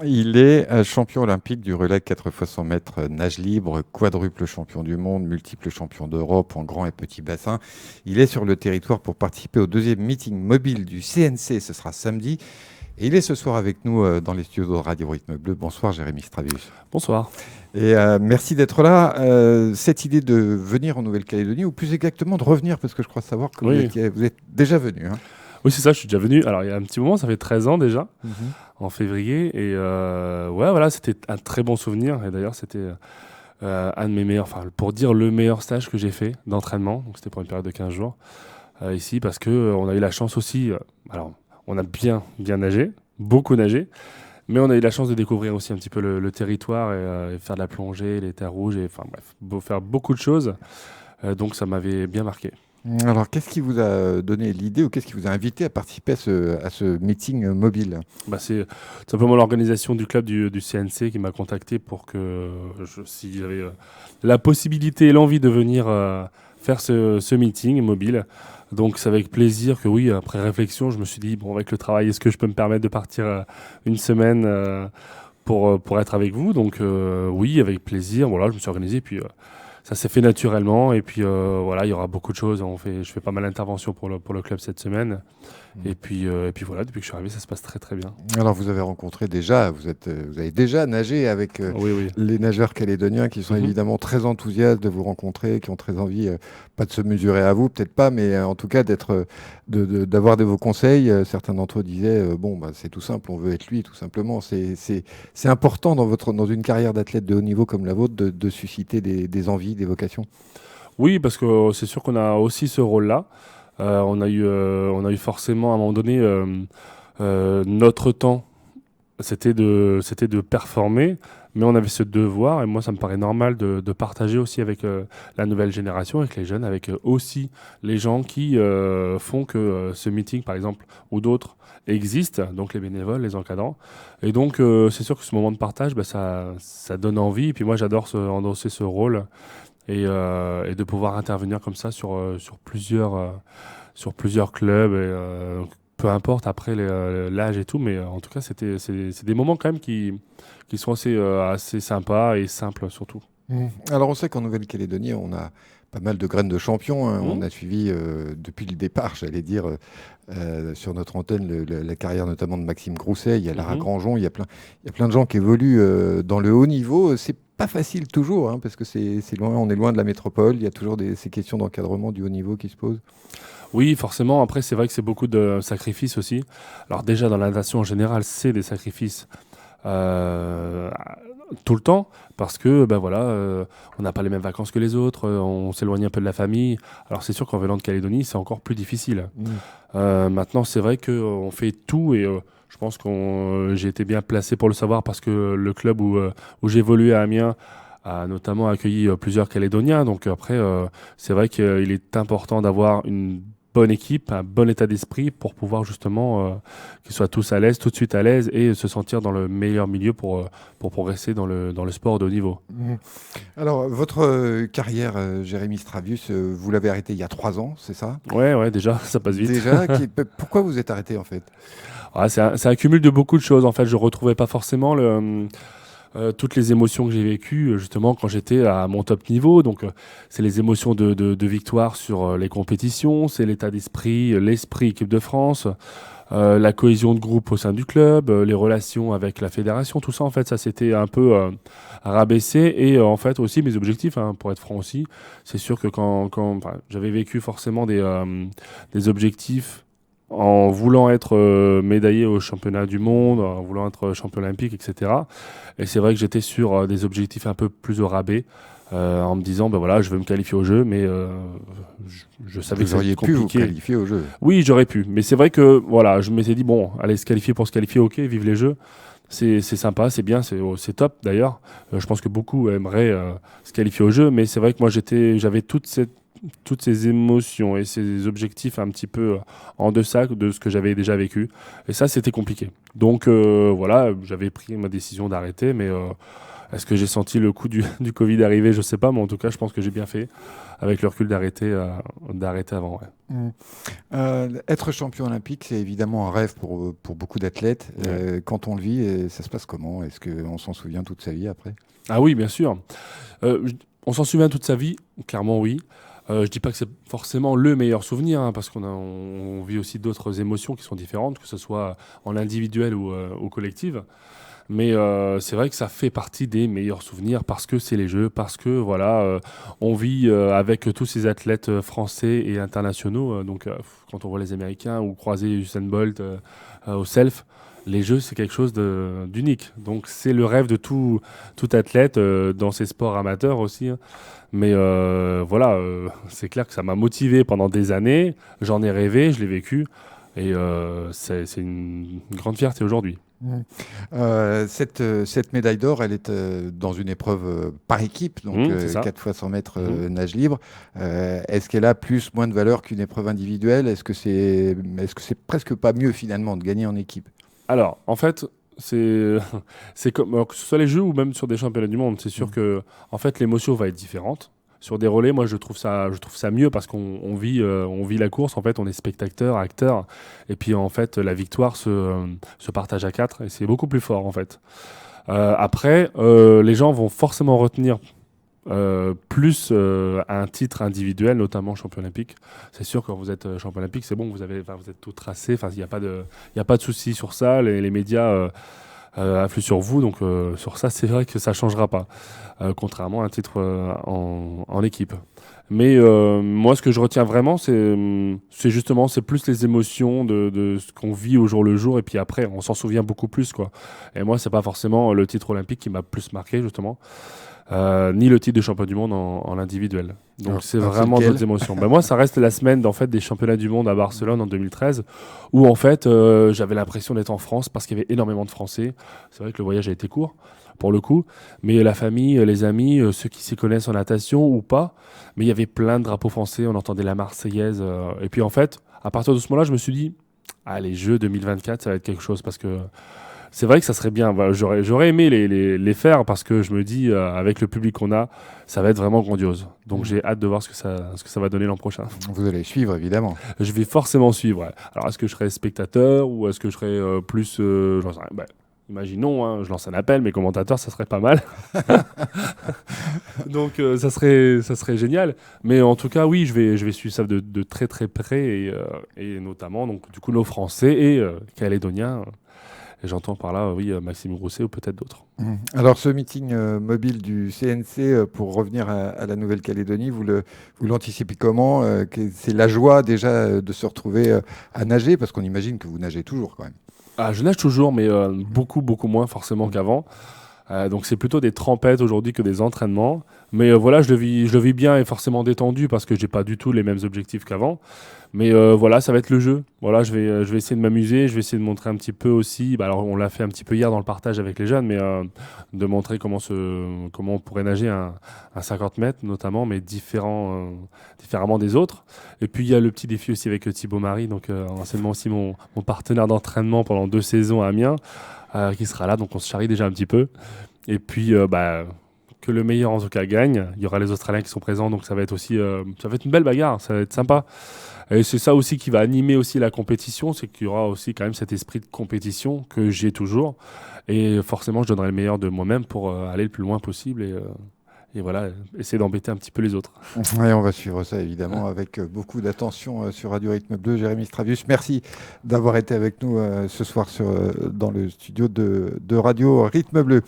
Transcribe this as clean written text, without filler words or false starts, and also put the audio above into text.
Il est champion olympique du relais 4 fois 100 mètres nage libre, quadruple champion du monde, multiple champion d'Europe en grand et petit bassin. Il est sur le territoire pour participer au deuxième meeting mobile du CNC, ce sera samedi. Et il est ce soir avec nous dans les studios de Radio Rythme Bleu. Bonsoir Jérémy Stravius. Bonsoir. Et merci d'être là. Cette idée de venir en Nouvelle-Calédonie, ou plus exactement de revenir, parce que je crois savoir que Oui. vous êtes déjà venu. Hein. Oui, c'est ça, je suis déjà venu. Alors, il y a un petit moment, ça fait 13 ans déjà, Mhm. en février. Et ouais, voilà, c'était un très bon souvenir. Et d'ailleurs, c'était un de mes meilleurs, enfin, pour dire le meilleur stage que j'ai fait d'entraînement. Donc, c'était pour une période de 15 jours ici, parce que on a eu la chance aussi. Alors, on a bien nagé, beaucoup nagé. Mais on a eu la chance de découvrir aussi un petit peu le territoire et faire de la plongée, les terres rouges, et enfin bref, faire beaucoup de choses. Donc ça m'avait bien marqué. Alors, qu'est-ce qui vous a donné l'idée ou qu'est-ce qui vous a invité à participer à ce meeting mobile? Bah, c'est tout simplement l'organisation du club du CNC qui m'a contacté pour que si j'avais la possibilité et l'envie de venir faire ce meeting mobile. Donc c'est avec plaisir que oui, après réflexion, je me suis dit, bon, avec le travail, est-ce que je peux me permettre de partir une semaine pour être avec vous? Donc oui, avec plaisir. Voilà, je me suis organisé, puis ça s'est fait naturellement. Et puis voilà, il y aura beaucoup de choses. Je fais pas mal d'interventions pour le club cette semaine. Et puis voilà, depuis que je suis arrivé, ça se passe très très bien. Alors, vous avez rencontré déjà, vous avez déjà nagé avec Oui, oui. les nageurs calédoniens qui sont Mhm. évidemment très enthousiastes de vous rencontrer, qui ont très envie, pas de se mesurer à vous, peut-être pas, mais en tout cas d'avoir de vos conseils. Certains d'entre eux disaient, bon, bah, c'est tout simple, on veut être lui, tout simplement. C'est important dans une carrière d'athlète de haut niveau comme la vôtre de susciter des envies, des vocations. Oui, parce que c'est sûr qu'on a aussi ce rôle-là. On a eu forcément à un moment donné notre temps, c'était de performer, mais on avait ce devoir, et moi ça me paraît normal de partager aussi avec la nouvelle génération, avec les jeunes, avec aussi les gens qui font que ce meeting, par exemple, ou d'autres existent, donc les bénévoles, les encadrants. Et donc c'est sûr que ce moment de partage, bah, ça donne envie, et puis moi j'adore endosser ce rôle et de pouvoir intervenir comme ça sur plusieurs clubs. Peu importe après l'âge et tout, mais en tout cas, c'est des moments quand même qui sont assez sympas et simples surtout. Alors, on sait qu'en Nouvelle-Calédonie, on a pas mal de graines de champions. Hein. On Mhm. a suivi depuis le départ, j'allais dire, sur notre antenne, la carrière notamment de Maxime Grousset. Il y a Lara Mhm. Grangeon, il y a plein de gens qui évoluent dans le haut niveau. C'est pas facile toujours, hein, parce que c'est loin, on est loin de la métropole. Il y a toujours ces questions d'encadrement du haut niveau qui se posent. Oui, forcément. Après, c'est vrai que c'est beaucoup de sacrifices aussi. Alors déjà, dans la natation en général, c'est des sacrifices euh, tout le temps parce que ben voilà, on n'a pas les mêmes vacances que les autres, on s'éloigne un peu de la famille. Alors c'est sûr qu'en venant de Calédonie, c'est encore plus difficile. Mm. Maintenant, c'est vrai qu'on fait tout et je pense que j'ai été bien placé pour le savoir parce que le club où j'évoluais à Amiens a notamment accueilli plusieurs Calédoniens. Donc après, c'est vrai qu'il est important d'avoir une bonne équipe, un bon état d'esprit pour pouvoir justement qu'ils soient tous à l'aise, tout de suite à l'aise et se sentir dans le meilleur milieu pour progresser dans le sport de haut niveau. Mm. Alors, votre carrière, Jérémy Stravius, vous l'avez arrêtée il y a 3 ans, c'est ça? Ouais, ouais, déjà, ça passe vite. Déjà, pourquoi vous êtes arrêté en fait? Ouais, c'est un cumul de beaucoup de choses. En fait, je retrouvais pas forcément toutes les émotions que j'ai vécues justement quand j'étais à mon top niveau. Donc, c'est les émotions de victoire sur les compétitions, c'est l'état d'esprit, l'esprit équipe de France, la cohésion de groupe au sein du club, les relations avec la fédération, tout ça, en fait, ça s'était un peu rabaissé. Et en fait, aussi mes objectifs, hein, pour être franc aussi, c'est sûr que enfin, j'avais vécu forcément des objectifs en voulant être médaillé au championnat du monde, en voulant être champion olympique, etc. Et c'est vrai que j'étais sur des objectifs un peu plus au rabais, en me disant, ben voilà, je veux me qualifier au jeu, mais je savais que Vous ça allait auriez être pu vous compliqué. qualifier au jeu. Oui, j'aurais pu, mais c'est vrai que voilà, je m'étais dit, bon, allez se qualifier pour se qualifier, ok, vive les jeux. C'est sympa, c'est bien, c'est top d'ailleurs. Je pense que beaucoup aimeraient se qualifier au jeu, mais c'est vrai que moi j'avais toutes ces émotions et ces objectifs un petit peu en deçà de ce que j'avais déjà vécu. Et ça, c'était compliqué. Donc voilà, j'avais pris ma décision d'arrêter, mais Est-ce que j'ai senti le coup du Covid arriver? Je sais pas, mais en tout cas, je pense que j'ai bien fait, avec le recul, d'arrêter avant. Ouais. Être champion olympique, c'est évidemment un rêve pour beaucoup d'athlètes. Ouais. Quand on le vit, ça se passe comment? Est-ce qu'on s'en souvient toute sa vie après? Ah oui, bien sûr. On s'en souvient toute sa vie, clairement oui. Je dis pas que c'est forcément le meilleur souvenir, hein, parce on vit aussi d'autres émotions qui sont différentes, que ce soit en individuel ou collective. Mais c'est vrai que ça fait partie des meilleurs souvenirs parce que c'est les Jeux, parce que voilà, on vit avec tous ces athlètes français et internationaux. Quand on voit les Américains ou croiser Usain Bolt au self, les Jeux c'est quelque chose d'unique. Donc c'est le rêve de tout athlète dans ces sports amateurs aussi, hein. Mais voilà, c'est clair que ça m'a motivé pendant des années. J'en ai rêvé, je l'ai vécu, et c'est une grande fierté aujourd'hui. Mmh. Cette médaille d'or, elle est dans une épreuve par équipe, donc C'est ça. 4 fois 100 mètres Mhm. nage libre. Est-ce qu'elle a plus, moins de valeur qu'une épreuve individuelle? Est-ce que c'est presque pas mieux finalement de gagner en équipe? Alors, en fait, c'est c'est comme alors, que ce soit les Jeux ou même sur des championnats du monde, c'est sûr Mmh. que en fait l'émotion va être différente. Sur des relais, moi je trouve ça mieux parce qu'on vit la course. En fait, on est spectateur, acteur, et puis en fait la victoire se partage à quatre et c'est beaucoup plus fort en fait. Après, les gens vont forcément retenir plus un titre individuel, notamment champion olympique. C'est sûr, quand vous êtes champion olympique, c'est bon, vous êtes tout tracé. Enfin, il y a pas de souci sur ça. Les médias affluent sur vous, donc sur ça, c'est vrai que ça changera pas, contrairement à un titre en équipe. Mais moi, ce que je retiens vraiment, c'est justement, c'est plus les émotions de ce qu'on vit au jour le jour, et puis après, on s'en souvient beaucoup plus, quoi. Et moi, c'est pas forcément le titre olympique qui m'a plus marqué, justement, ni le titre de champion du monde en individuel. Donc c'est Alors, c'est vraiment lequel? d'autres émotions. Ben, moi, ça reste la semaine en fait, des championnats du monde à Barcelone en 2013, où en fait j'avais l'impression d'être en France parce qu'il y avait énormément de Français. C'est vrai que le voyage a été court pour le coup, mais la famille, les amis, ceux qui s'y connaissent en natation ou pas, mais il y avait plein de drapeaux français, on entendait la Marseillaise. Et puis en fait, à partir de ce moment-là, je me suis dit, ah, les Jeux 2024, ça va être quelque chose parce que c'est vrai que ça serait bien. Voilà, j'aurais aimé les faire parce que je me dis, avec le public qu'on a, ça va être vraiment grandiose. Donc Mmh. j'ai hâte de voir ce que ça va donner l'an prochain. Vous allez suivre évidemment. Je vais forcément suivre. Ouais. Alors est-ce que je serai spectateur ou est-ce que je serai plus. J'en sais rien. Ben, imaginons, hein, je lance un appel, mes commentateurs, ça serait pas mal. Donc ça serait génial. Mais en tout cas, oui, je vais suivre ça de très très près et notamment donc, du coup nos Français et Calédoniens. Et j'entends par là, oui, Maxime Grousset ou peut-être d'autres. Alors, ce meeting mobile du CNC, pour revenir à la Nouvelle-Calédonie, vous l'anticipez comment? C'est la joie déjà de se retrouver à nager, parce qu'on imagine que vous nagez toujours quand même. Ah, je nage toujours, mais beaucoup, beaucoup moins forcément qu'avant. Donc c'est plutôt des trempettes aujourd'hui que des entraînements. Mais voilà, je le vis bien et forcément détendu parce que j'ai pas du tout les mêmes objectifs qu'avant. Mais voilà, ça va être le jeu. Voilà, je vais essayer de m'amuser, je vais essayer de montrer un petit peu aussi. Bah, alors on l'a fait un petit peu hier dans le partage avec les jeunes, mais de montrer comment on pourrait nager un 50 mètres notamment, mais différemment des autres. Et puis il y a le petit défi aussi avec Thibaut Marie, donc anciennement aussi mon partenaire d'entraînement pendant 2 saisons à Amiens, qui sera là. Donc on se charrie déjà un petit peu. Et puis, que le meilleur en tout cas gagne. Il y aura les Australiens qui sont présents, donc ça va être aussi, ça va être une belle bagarre, ça va être sympa. Et c'est ça aussi qui va animer aussi la compétition, c'est qu'il y aura aussi quand même cet esprit de compétition que j'ai toujours. Et forcément, je donnerai le meilleur de moi-même pour aller le plus loin possible et voilà, essayer d'embêter un petit peu les autres. Oui, on va suivre ça évidemment avec beaucoup d'attention sur Radio Rythme Bleu. Jérémy Stravius, merci d'avoir été avec nous ce soir dans le studio de Radio Rythme Bleu.